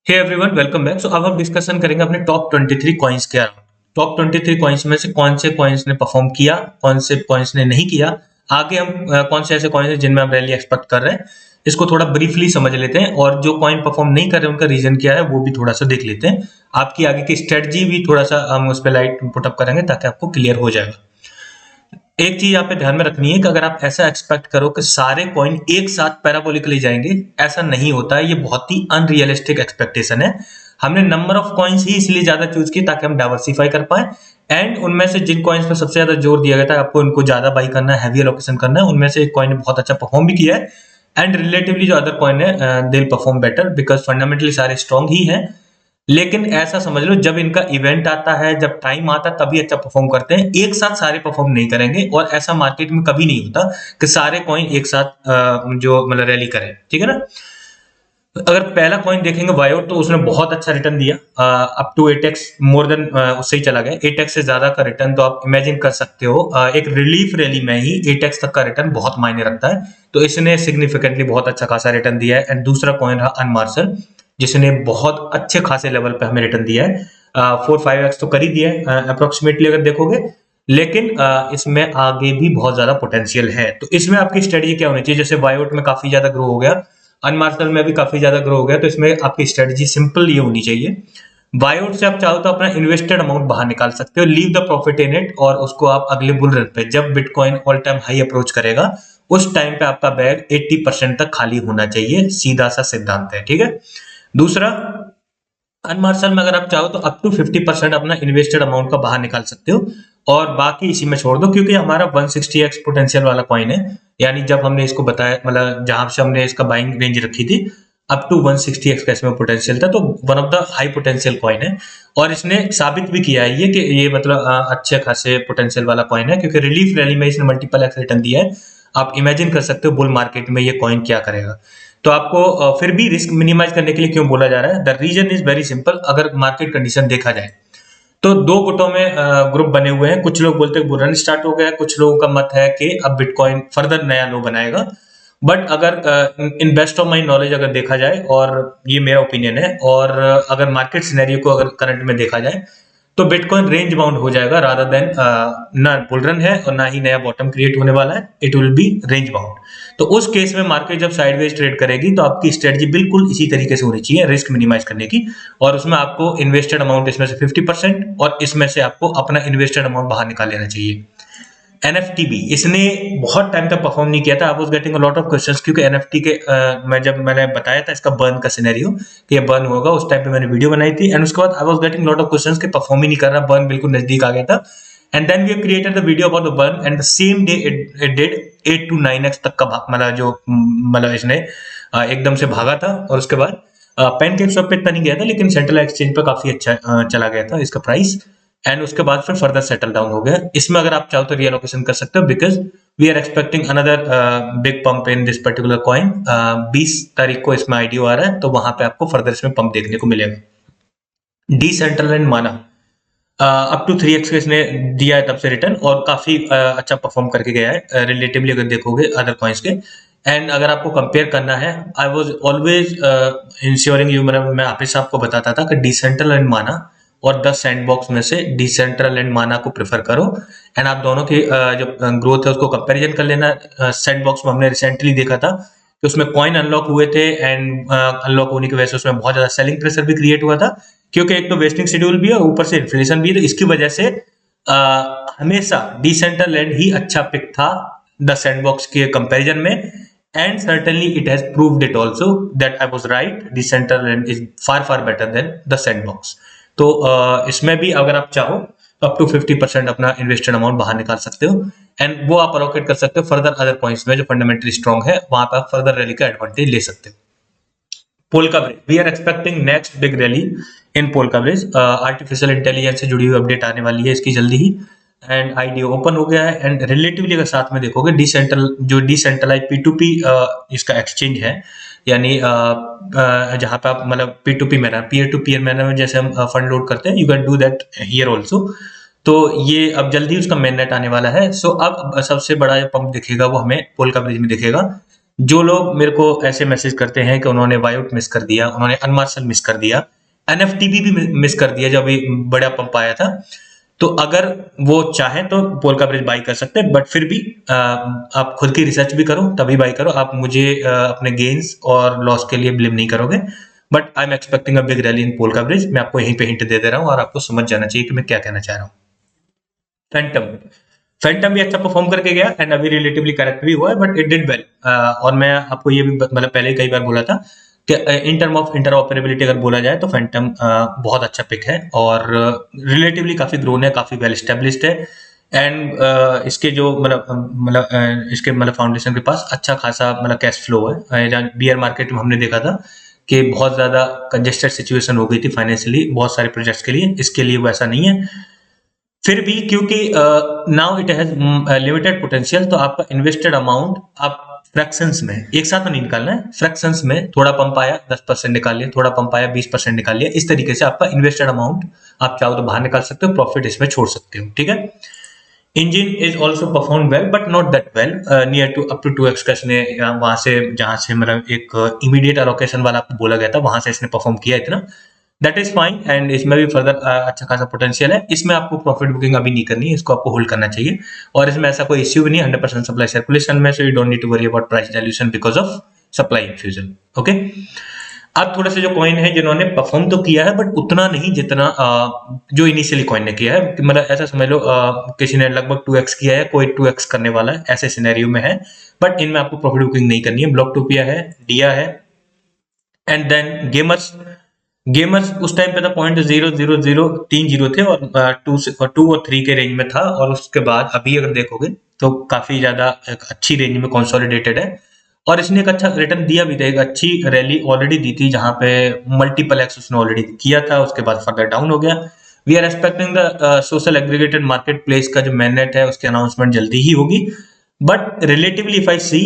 हे everyone, welcome back. So अब हम discussion करेंगे अपने टॉप 23 कॉइन्स के अराउंड। टॉप 23 कॉइन्स में से कौन से कॉइन्स ने परफॉर्म किया, कौन से कॉइन्स ने नहीं किया। आगे हम कौन से ऐसे कॉइन्स हैं जिनमें हम रैली एक्सपेक्ट कर रहे हैं, इसको थोड़ा ब्रीफली समझ लेते हैं। और जो कॉइन परफॉर्म नहीं कर रहे हैं उनका रीजन क्या है वो भी थोड़ा सा देख लेते हैं। आपकी आगे की स्ट्रेटजी भी थोड़ा सा हम उस पर लाइट पुटअप करेंगे ताकि आपको क्लियर हो जाएगा। एक चीज यहाँ पे ध्यान में रखनी है कि अगर आप ऐसा एक्सपेक्ट करो कि सारे कॉइन एक साथ पैराबोलिकली जाएंगे, ऐसा नहीं होता है। ये बहुत ही अनरियलिस्टिक एक्सपेक्टेशन है। हमने नंबर ऑफ कॉइन्स ही इसलिए ज्यादा चूज किए ताकि हम डाइवर्सिफाई कर पाए। एंड उनमें से जिन कॉइन्स पर सबसे ज्यादा जोर दिया गया था आपको इनको ज्यादा बाई करना है, हैवी एलोकेशन करना है, उनमें से एक कॉइन ने बहुत अच्छा परफॉर्म भी किया है। एंड रिलेटिवली जो अदर कॉइन है they will perform better because fundamentally सारे स्ट्रॉन्ग ही हैं। लेकिन ऐसा समझ लो, जब इनका इवेंट आता है, जब टाइम आता है, तभी अच्छा परफॉर्म करते हैं। एक साथ सारे परफॉर्म नहीं करेंगे और ऐसा मार्केट में कभी नहीं होता कि सारे कॉइन एक साथ जो मतलब रैली करें, ठीक है ना। अगर पहला कॉइन देखेंगे वायोट, तो उसने बहुत अच्छा रिटर्न दिया, up to 8x more than, उससे ही चला गया 8x से ज्यादा का रिटर्न। तो आप इमेजिन कर सकते हो एक रिलीफ रैली में ही 8x तक का रिटर्न बहुत मायने रखता है। तो इसने सिग्निफिकेंटली बहुत अच्छा खासा रिटर्न दिया है। एंड दूसरा कॉइन रहा अनमार्शल, जिसने बहुत अच्छे खासे लेवल पे हमें रिटर्न दिया है। 4-5x तो कर ही दिया है अप्रोक्सीमेटली अगर देखोगे। लेकिन इसमें आगे भी बहुत ज्यादा पोटेंशियल है। तो इसमें आपकी स्ट्रेटजी क्या होनी चाहिए? जैसे वायोट में काफी ज्यादा ग्रो हो गया, अनमार्शल में भी काफी ज्यादा ग्रो हो गया, तो इसमें आपकी स्ट्रेटजी सिंपल ये होनी चाहिए। वायोट से आप चाहो तो अपना इन्वेस्टेड अमाउंट बाहर निकाल सकते हो, leave the profit in it, और उसको आप अगले बुल रन पे, जब bitcoin all time high approach करेगा, उस टाइम पे आपका बैग 80% तक खाली होना चाहिए। सीधा सा सिद्धांत है, ठीक है। दूसरा, अनमार्शल में अगर आप चाहो तो अप टू 50% अपना इन्वेस्टेड अमाउंट का बाहर निकाल सकते हो और बाकी इसी में छोड़ दो, क्योंकि हमारा 160x पोटेंशियल वाला कॉइन है। यानी जब हमने इसको बताया, मतलब जहां से हमने इसका बाइंग रेंज रखी थी, अप टू 160x का इसमें पोटेंशियल था, तो one of the high potential coin है। और इसने साबित भी किया है ये कि ये मतलब अच्छे खासे पोटेंशियल वाला कॉइन है, क्योंकि रिलीफ रैली में इसने मल्टीपल एक्स रिटर्न दिया है। आप इमेजिन कर सकते हो बुल मार्केट में ये कॉइन क्या करेगा। तो आपको फिर भी रिस्क मिनिमाइज करने के लिए क्यों बोला जा रहा है? The reason is very simple. अगर मार्केट कंडीशन देखा जाए तो दो गुटों में ग्रुप बने हुए हैं। कुछ लोग बोलते हैं बुल रन स्टार्ट हो गया है, कुछ लोगों का मत है कि अब बिटकॉइन फर्दर नया लो बनाएगा। बट अगर in best of my knowledge अगर देखा जाए, और ये मेरा ओपिनियन है, और अगर मार्केट सिनेरियो को अगर करंट में देखा जाए, तो बिटकॉइन रेंज बाउंड हो जाएगा रादर देन, ना बुल रन है और ना ही नया बॉटम क्रिएट होने वाला है। It will be range bound. तो उस केस में मार्केट जब साइडवेज ट्रेड करेगी तो आपकी स्ट्रेटजी बिल्कुल इसी तरीके से होनी चाहिए, रिस्क मिनिमाइज करने की। और उसमें आपको इन्वेस्टेड अमाउंट इसमें से 50% और इसमें से आपको अपना इन्वेस्टेड अमाउंट बाहर निकाल लेना चाहिए। एनएफटी भी इसने बहुत टाइम तक परफॉर्म नहीं किया था। I was getting a lot of questions, क्योंकि एनएफटी के मैंने बताया था इसका बर्न का सिनेरियो कि ये बर्न होगा, उस टाइम पे मैंने वीडियो बनाई थी। एंड उसके बाद I was getting lot of questions कि परफॉर्म ही नहीं कर रहा, बर्न बिल्कुल नजदीक आ गया था। And then we created the video about the burn, and the same day it did 8 to 9x तक का मतलब जो मतलब इसने एकदम से भागा था। और उसके बाद पेनकेक स्वैप पे इतना नहीं गया था, लेकिन सेंट्रल एक्सचेंज पे काफी अच्छा चला गया था इसका प्राइस। एंड उसके बाद फिर फर्दर सेटल डाउन हो गया। इसमें अगर आप चाहो तो रीएलोकेशन कर सकते हो, because we are expecting another big pump in this particular coin. 20 तारीख को इसमें आईडीओ आ रहा है, तो वहां पे आपको फर्दर इसमें पंप देखने को मिलेगा। डिसेंट्रलाइज्ड माना अप टू 3x का इसने दिया है तब से रिटर्न, और काफी अच्छा परफॉर्म करके गया है रिलेटिवली अगर देखोगे अदर कॉइन्स के। एंड अगर आपको कंपेयर करना है, I was always ensuring you, मैं हमेशा आपको बताता था कि डिसेंट्रलाइज्ड माना और द सैंडबॉक्स में से डिसेंट्रलाइज्ड माना को प्रेफर करो। एंड आप दोनों की जो ग्रोथ है उसको कंपैरिजन कर लेना। सैंडबॉक्स में हमने रिसेंटली देखा था कि उसमें कॉइन अनलॉक हुए थे, एंड अनलॉक होने की वजह से उसमें बहुत ज्यादा सेलिंग प्रेशर भी क्रिएट हुआ था, क्योंकि एक तो वेस्टिंग शेड्यूल भी है, ऊपर से इन्फ्लेशन भी है। तो इसकी वजह से हमेशा डिसेंट्रलैंड ही अच्छा पिक था द सैंडबॉक्स के कंपैरिजन में। And certainly it has proved it also that I was right, Decentraland is far far better than the sandbox. तो इसमें भी अगर आप चाहो तो अप टू 50% अपना इन्वेस्टेड अमाउंट बाहर निकाल सकते हो, एंड वो आप अलोकेट कर सकते हो फर्दर अदर कॉइन्स में जो फंडामेंटली स्ट्रॉन्ग है, वहां पर आप फर्दर रैली का एडवांटेज ले सकते हो। Polka Bridge, we are expecting next big rally in Polka Bridge. Artificial intelligence से जुड़ी हुई अपडेट आने वाली है इसकी जल्दी ही। एंड आईडीओ ओपन हो गया है। एंड रिलेटिवली अगर साथ में देखोगे, डिसेंट्रलाइज P2P इसका एक्सचेंज है, यानी जहां पे आप मतलब P2P manner, peer to peer manner में जैसे हम फंड लोड करते हैं, you can do that here also. तो ये अब जल्दी उसका मेन नेट आने वाला है। सो अब सबसे बड़ा जो पंप दिखेगा वो हमें पोल्का ब्रिज में दिखेगा। जो लोग मेरे को ऐसे मैसेज करते हैं कि उन्होंने वाईआउट मिस कर दिया, उन्होंने अनमार्शल मिस कर दिया, एनएफटीबी भी मिस कर दिया, जब अभी बड़ा पंप आया था, तो अगर वो चाहे तो पोल का ब्रिज बाई कर सकते हैं, बट फिर भी आप खुद की रिसर्च भी करो, तभी बाई करो। आप मुझे अपने गेन्स और लॉस के लिए ब्लेम नहीं करोगे, but I am expecting a big rally in PolkaBridge. मैं आपको यहीं पे हिंट दे दे रहा हूँ और आपको समझ जाना चाहिए कि मैं क्या कहना चाह रहा हूँ। फैंटम फैंटम भी अच्छा परफॉर्म करके गया एंड अभी रिलेटिवली करेक्ट भी हुआ है, बट इट डिड वेल। और मैं आपको ये भी मतलब पहले ही कई बार बोला था कि इन टर्म ऑफ इंटरऑपरेबिलिटी अगर बोला जाए तो फैंटम बहुत अच्छा पिक है और रिलेटिवली काफी ग्रोन है, काफी वेल एस्टेब्लिश्ड है एंड इसके जो इसके फाउंडेशन के पास अच्छा खासा कैश फ्लो है। बियर मार्केट में हमने देखा था कि बहुत ज्यादा कंजेस्टेड सिचुएशन हो गई थी फाइनेंशियली बहुत सारे प्रोजेक्ट्स के लिए, इसके लिए वो ऐसा नहीं है। फिर भी क्योंकि now it has limited potential, तो आपका इन्वेस्टेड अमाउंट आप फ्रैक्शंस में एक साथ नहीं निकालना है, फ्रैक्शंस में थोड़ा पंप आया 10% निकाल लिया, थोड़ा पंप आया 20% निकाल लिया, इस तरीके से आपका इन्वेस्टेड अमाउंट आप चाहो तो बाहर निकाल सकते हो, प्रॉफिट इसमें छोड़ सकते हो, ठीक है। Engine is also perform well but not that well, near to up to 2x का इसने वहां से जहां से एक इमीडिएट अलोकेशन वाला आपको बोला गया था वहां से इसने परफॉर्म किया इतना, दैट इज फाइन एंड इसमें भी फर्दर अच्छा खासा पोटेंशियल है। इसमें आपको प्रॉफिट बुकिंग अभी नहीं करनी है, इसको आपको होल्ड करना चाहिए और इसमें ऐसा कोई इश्यू भी नहीं है, 100% सप्लाई सर्कुलेशन में, so you don't need to worry about price dilution because of supply infusion, okay. अब थोड़े से जो कॉइन है जिन्होंने परफॉर्म तो किया है बट उतना नहीं जितना जो इनिशियली कॉइन ने किया है, मतलब ऐसा समझ लो किसी ने लगभग 2x किया है, कोई 2x करने वाला है, ऐसे सिनेरियो में है, बट इनमें आपको प्रॉफिट बुकिंग नहीं करनी है। ब्लॉकटोपिया है, डिया है एंड देन गेमर्स। गेमर्स उस टाइम पे था 0.00030 थे और 2 और 3 के रेंज में था, और उसके बाद अभी अगर देखोगे तो काफी ज्यादा एक अच्छी रेंज में कंसोलिडेटेड है और इसने एक अच्छा रिटर्न दिया भी था, एक अच्छी रैली ऑलरेडी दी थी जहां पे मल्टीपल एक्स उसने ऑलरेडी किया था, उसके बाद फर्दर डाउन हो गया। We are expecting the social aggregated market place का जो मैननेट है उसकी अनाउंसमेंट जल्दी ही होगी, but relatively if I see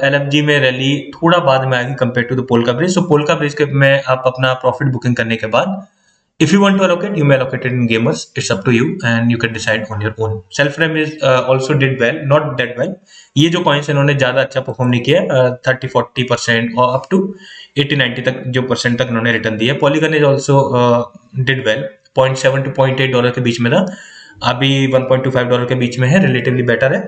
LFG में रैली थोड़ा बाद में आएगी compare to the Polka Bridge. So Polka Bridge के में आप अपना प्रॉफिट बुकिंग करने के बाद if you want to allocate you may allocate it in gamers, it's up to you and you can decide on your own. Selframe is also did well, not that well, ये जो coins इन्होंने ज्यादा अच्छा perform नहीं किया, 30-40% और up to 80-90 तक जो परसेंट तक इन्होंने रिटर्न दिया। Polygon is also did well, $0.7 to $0.8 के बीच में था, अभी $1.25 के बीच में है, रिलेटिवली बेटर है,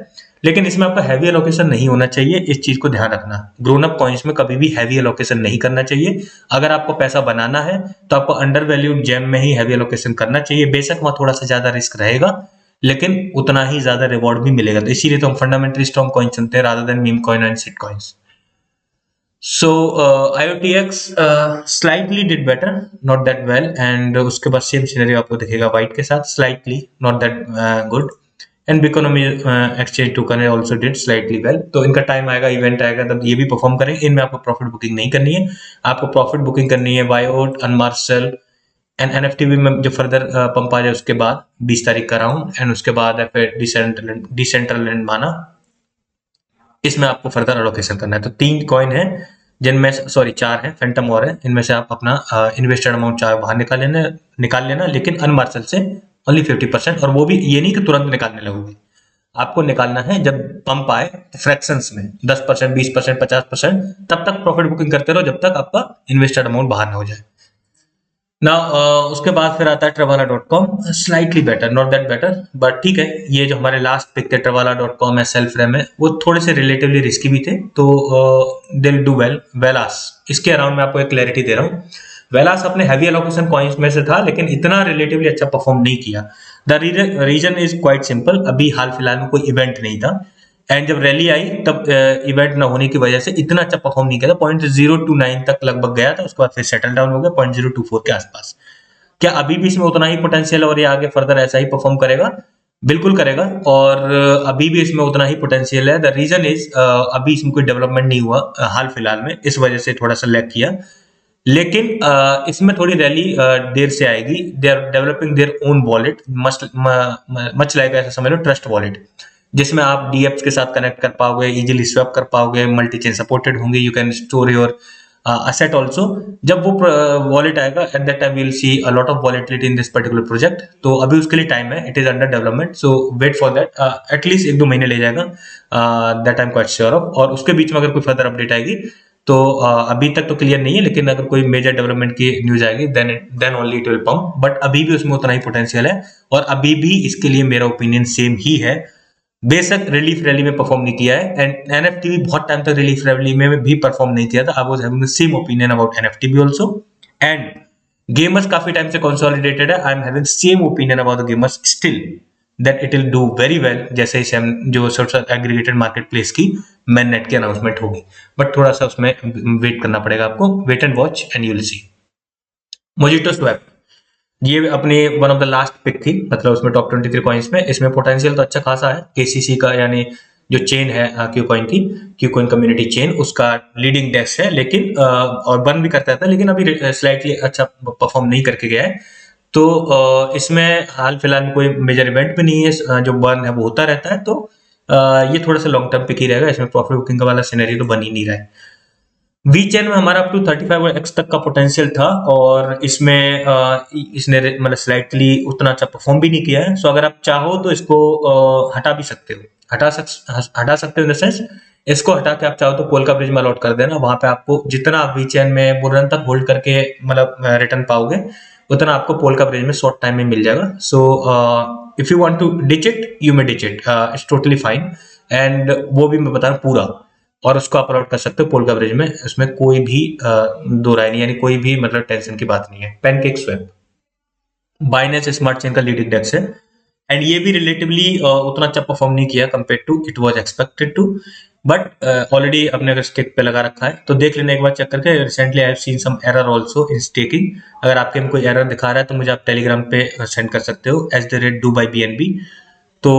लेकिन इसमें आपका हैवी एलोकेशन नहीं होना चाहिए, इस चीज को ध्यान रखना। ग्रोन अप कॉइन्स में कभी भी हैवी एलोकेशन नहीं करना चाहिए। अगर आपको पैसा बनाना है तो आपको अंडर वैल्यूड जेम में ही हैवी एलोकेशन करना चाहिए, बेशक वहां थोड़ा सा ज्यादा रिस्क रहेगा लेकिन उतना ही ज्यादा रिवॉर्ड भी मिलेगा, तो इसीलिए तो हम फंडामेंटली स्ट्रॉन्ग कॉइन चुनते हैं rather than meme coin and sit coins. So IOTX slightly did better, not that well, and उसके बाद सेम सिनेरियो आपको दिखेगा वाइट के साथ, slightly not that good, and Biconomy exchange token also did slightly well। तो इनका time आएगा, event आएगा तब ये भी परफॉर्म करेंगे, इनमें आपको प्रॉफिट बुकिंग नहीं करनी है, आपको प्रॉफिट बुकिंग करनी है वाईआउट, अनमार्शल एंड एनएफटीवी में जो फर्दर पंप आ जाए उसके बाद 20 तारीख का राउंड, एंड उसके बाद फिर डिसेंट्रलैंड माना, इसमें आपको फर्दर एलोकेशन करना है। तो 3 कॉइन है जिनमें सॉरी 4 है, फैंटम और है, इनमें से आप अपना इन्वेस्टेड अमाउंट चाहे बाहर निकाल लेना लेकिन अनमार्शल से ओनली 50%, और वो भी ये नहीं कि तुरंत निकालने लगोगे, आपको निकालना है जब पंप आए फ्रैक्शंस में 10%, 20%, 50%, तब तक प्रॉफिट बुकिंग करते रहो जब तक आपका इन्वेस्टेड अमाउंट बाहर ना हो जाए ना। उसके बाद फिर आता है Travala.com, slightly better, not that better but ठीक है। ये जो हमारे लास्ट पिक थे Travala.com है, सेल्फरेम है, वो थोड़े से रिलेटिवली रिस्की भी थे, तो दे विल डू वेल। वेलास, इसके अराउंड में आपको एक क्लैरिटी दे रहा हूँ, वेलास अपने हैवी एलोकेशन कॉइन्स में से था लेकिन इतना रिलेटिवली अच्छा परफॉर्म नहीं किया। The reason is quite simple, अभी हाल फिलहाल में कोई इवेंट नहीं था एंड जब रैली आई तब इवेंट ना होने की वजह से इतना अच्छा परफॉर्म नहीं किया था, 0.029 तक लगभग गया था, उसके बाद फिर सेटल डाउन हो गया 0.024 के आसपास। क्या अभी भी इसमें उतना ही पोटेंशियल और ये आगे फर्दर ऐसा ही परफॉर्म करेगा? बिल्कुल करेगा, और अभी भी इसमें उतना ही पोटेंशियल है। द रीजन इज अभी इसमें कोई डेवलपमेंट नहीं हुआ हाल फिलहाल में, इस वजह से थोड़ा सा लैग किया, लेकिन इसमें थोड़ी रैली देर से आएगी। They are developing their own wallet, much like ऐसा समझ लो ट्रस्ट वॉलेट, जिसमें आप डीएप्स के साथ कनेक्ट कर पाओगे, इजीली स्वैप कर पाओगे, मल्टी चेन सपोर्टेड होंगे, you can store your asset also. जब वो वॉलेट आएगा at that time we'll see a lot of volatility in this particular project. तो अभी उसके लिए टाइम है, it is under development, so wait for that. At least 1-2 महीने ले जाएगा, that I'm quite sure of. और उसके बीच में अगर कोई फर्दर अपडेट आएगी तो अभी तक तो क्लियर नहीं है, लेकिन अगर कोई मेजर डेवलपमेंट की न्यूज आएगी then only it will pump. But अभी भी उसमें उतना ही पोटेंशियल है और अभी भी इसके लिए मेरा ओपिनियन सेम ही है. बेशक रिलीफ रैली में परफॉर्म नहीं किया है एंड एनएफटी भी बहुत टाइम तक रिलीफ रैली में भी परफॉर्म नहीं किया था. I was having the same opinion about NFT भी आल्सो. एंड गेमर्स काफी टाइम से कंसोलिडेटेड है. I am having same opinion about the gamers still that it will do very well. जैसे इसे हम जो सोशल एग्रीगेटेड मार्केट प्लेस की main net की अनाउंसमेंट होगी, बट थोड़ा सा उसमें वेट करना पड़ेगा आपको. Wait and watch and you will see. Mojito swap ये अपनी one of the last pick थी, मतलब उसमें टॉप 23 कॉइन्स में. इसमें पोटेंशियल तो अच्छा खासा है. केसीसी का यानी जो चेन है क्यू कॉइन की, क्यू कॉइन कम्युनिटी चेन, उसका लीडिंग डेस्क है, लेकिन और बर्न भी करता था, लेकिन अभी स्लाइटली अच्छा परफॉर्म नहीं करके गया है. तो इसमें हाल फिलहाल में कोई मेजर इवेंट भी नहीं है, जो बर्न है वो होता रहता है. तो ये थोड़ा सा लॉन्ग टर्म पिक ही रहेगा. इसमें प्रॉफिट बुकिंग वाला सिनेरियो तो बन ही नहीं रहा है. वी चेन में हमारा अप टू 35x तक का पोटेंशियल था और इसमें इसने मतलब स्लाइटली उतना अच्छा परफॉर्म भी नहीं किया है. सो अगर आप चाहो तो इसको हटा भी सकते हो. हटा सकते हो इन द सेंस, इसको हटा के आप चाहो तो पोल का ब्रिज में अलॉट कर देना. वहां पे आपको जितना आप वी चेन में बुल रन तक होल्ड करके मतलब रिटर्न पाओगे, उतना आपको पोल का ब्रिज में शॉर्ट टाइम में मिल जाएगा. So if you want to ditch it you may ditch it, it's totally fine. And वो भी मैं बता रहा हूँ पूरा, और उसको आप अपलोड कर सकते हो पोल कवरेज में. उसमें कोई भी दो राय नहीं, यानी कोई भी मतलब टेंशन की बात नहीं है. Pancake swap Binance smart chain का लीडिंग डेक्स है एंड ये भी रिलेटिवली उतना अच्छा परफॉर्म नहीं किया compare to it was expected to. But already अपने अगर स्टेक पे लगा रखा है तो देख लेना एक बार चेक करके. Recently I have seen some error also in staking. अगर आपके में कोई एरर दिखा रहा है तो मुझे आप टेलीग्राम पे सेंड कर सकते हो @do/bnb. तो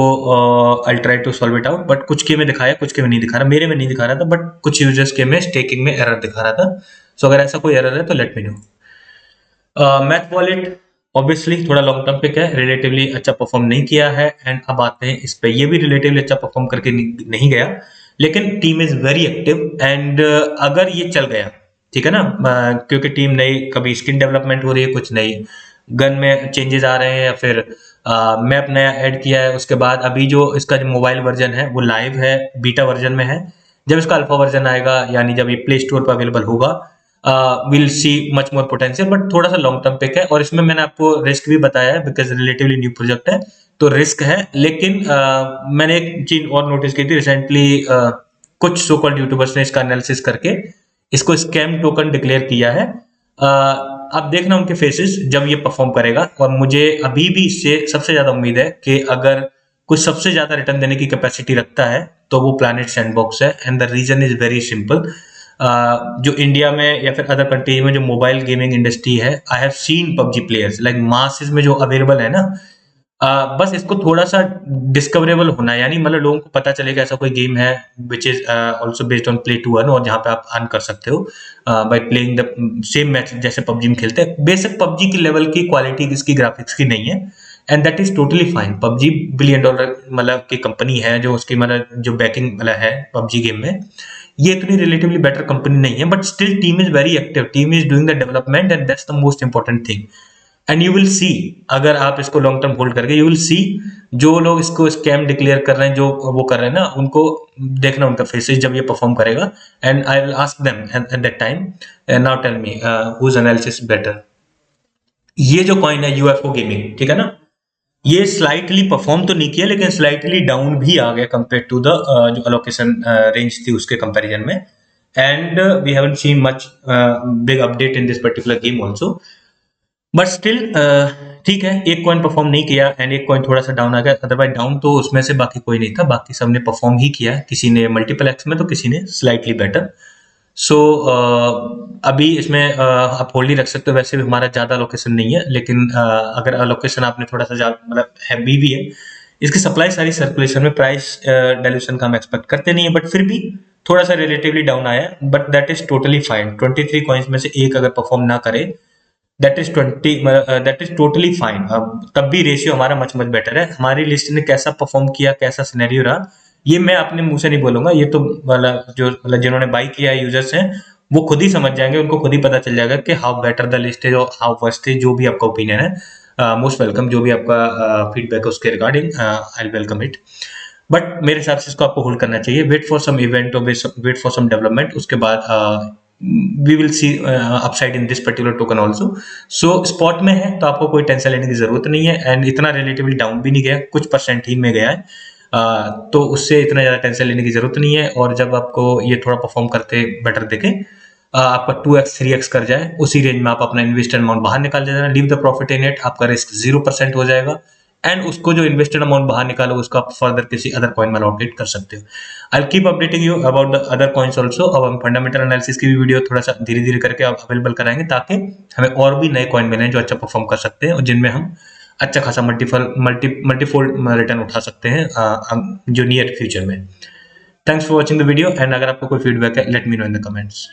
I try to solve it out. But कुछ के में दिखाया, कुछ के में नहीं दिखा रहा. मेरे में नहीं दिखा रहा था, बट कुछ यूजर्स के में स्टेकिंग में एरर दिखा रहा था. सो अगर ऐसा कोई एरर है तो let me know. Math wallet obviously थोड़ा लॉन्ग टर्म पिक है, रिलेटिवली अच्छा परफॉर्म नहीं किया है. एंड अब आते हैं इस पे. ये भी रिलेटिवली अच्छा परफॉर्म करके नहीं गया, लेकिन team is very active. And अगर ये चल गया, ठीक है ना, क्योंकि टीम नई, कभी स्किन डेवलपमेंट हो रही है, कुछ नई गन में चेंजेस आ रहे हैं, या फिर मैप नया ऐड किया है. उसके बाद अभी जो इसका जो मोबाइल वर्जन है वो लाइव है, बीटा वर्जन में है. जब इसका अल्फा वर्जन आएगा, यानी जब ये प्ले स्टोर पर अवेलेबल होगा, will see much more potential. But थोड़ा सा लॉन्ग टर्म पिक है. और इसमें मैंने आपको रिस्क भी बताया है, बिकॉज रिलेटिवली न्यू प्रोजेक्ट है तो रिस्क है. लेकिन मैंने एक चीज और नोटिस की थी रिसेंटली. कुछ सो कॉल्ड यूट्यूबर्स ने इसका एनालिसिस करके इसको स्कैम टोकन डिक्लेयर किया है. अब देखना उनके फेसेस जब ये परफॉर्म करेगा. और मुझे अभी भी इससे सबसे ज्यादा उम्मीद है कि अगर कुछ सबसे ज्यादा रिटर्न देने की कैपेसिटी रखता है तो वो प्लैनेट सैंडबॉक्स है. And the reason is very simple. जो इंडिया में या फिर अदर कंट्रीज में जो मोबाइल गेमिंग इंडस्ट्री है, आई have scene PUBG players like masses में जो अवेलेबल है ना. बस इसको थोड़ा सा डिस्कवरेबल होना है, यानी मतलब लोगों को पता चलेगा ऐसा कोई गेम है which is also based on play to earn, और जहाँ पे आप अर्न कर सकते हो by playing the same match जैसे पबजी में खेलते हैं. बेसिक पबजी की लेवल की क्वालिटी इसकी ग्राफिक्स की नहीं है, and that is totally fine. PUBG $1 billion मतलब की कंपनी है, जो उसकी मतलब जो बैकिंग मतलब है पबजी गेम में. ये इतनी रिलेटिवली बेटर कंपनी नहीं है, but still team is very active. Team is doing the development and that's the most important thing. And you will सी, अगर आप इसको लॉन्ग टर्म होल्ड करके, यू विल सी जो लोग इसको स्कैम डिक्लेयर कर रहे हैं, जो वो कर रहे हैं ना, उनको देखना उनका फेसेस जब ये परफॉर्म करेगा. And I will ask them at that time, now tell me whose analysis better. ये जो कॉइन है यूएफओ गेमिंग, ठीक है ना, ये स्लाइटली परफॉर्म तो नहीं किया, लेकिन स्लाइटली डाउन भी आ गया कंपेयर टू द जो अलोकेशन रेंज थी उसके कंपैरिजन में. And we haven't seen much big update in this particular game also. But still ठीक है, एक कॉइन परफॉर्म नहीं किया एंड एक कॉइन थोड़ा सा डाउन आ गया. अदरवाइज डाउन तो उसमें से बाकी कोई नहीं था, बाकी सबने परफॉर्म ही किया. किसी ने मल्टीपल एक्स में तो किसी ने स्लाइटली बेटर. सो अभी इसमें आप होल्ड ही रख सकते हो. वैसे भी हमारा ज्यादा लोकेशन नहीं है, लेकिन अगर लोकेशन आपने थोड़ा सा ज्यादा मतलब हैवी भी है, इसकी सप्लाई सारी सर्कुलेशन में, प्राइस डायल्यूशन का हम एक्सपेक्ट करते नहीं है, बट फिर भी थोड़ा सा रिलेटिवली डाउन आया. But that is totally fine. 23 coins में से एक अगर परफॉर्म ना करे, दैट इज टोटली फाइन. तब भी रेशियो हमारा मच बेटर है. हमारी लिस्ट ने कैसा परफॉर्म किया, कैसा सिनेरियो रहा, ये मैं अपने मुंह से नहीं बोलूंगा. ये तो मतलब जो मतलब जिन्होंने बाई किया है यूजर्स हैं, वो खुद ही समझ जाएंगे, उनको खुद ही पता चल जाएगा कि how better the list is और हाउ वर्स्ट इज। जो भी आपका ओपिनियन है, मोस्ट वेलकम। जो भी आपका फीडबैक है उसके regarding I welcome it. But मेरे हिसाब से इसको आपको होल्ड करना चाहिए, वेट फॉर सम इवेंट और वेट फॉर सम डेवलपमेंट, उसके बाद we will see upside in this particular token also. So spot में है तो आपको कोई टेंशन लेने की जरूरत नहीं है, एंड इतना रिलेटिवली डाउन भी नहीं गया, कुछ परसेंट ही में गया है, तो उससे इतना ज़्यादा टेंशन लेने की जरूरत नहीं है। और जब आपको ये थोड़ा परफॉर्म करते बेटर दिखे, आपका 2x 3x कर जाए, उसी रेंज में आप अपना इन्वेस्टेड अमाउंट बाहर निकाल देना, leave the profit in it, आपका रिस्क 0% हो जाएगा, एंड उसको जो इन्वेस्टेड अमाउंट बाहर निकालो उसको आप फर्दर किसी अदर कॉइन में अलॉकेट कर सकते हो। I keep updating you about the other coins also. अब हम फंडामेंटल एनालिसिस की भी वीडियो थोड़ा सा धीरे धीरे करके अवेलेबल कराएंगे, ताकि हमें और भी नए कॉइन मिले जो अच्छा परफॉर्म कर सकते हैं और जिनमें हम अच्छा खासा मल्टीफोल्ड रिटर्न उठा सकते हैं जो नियर फ्यूचर में। Thanks for watching the video, and अगर आपको कोई फीडबैक है let me know in the comments.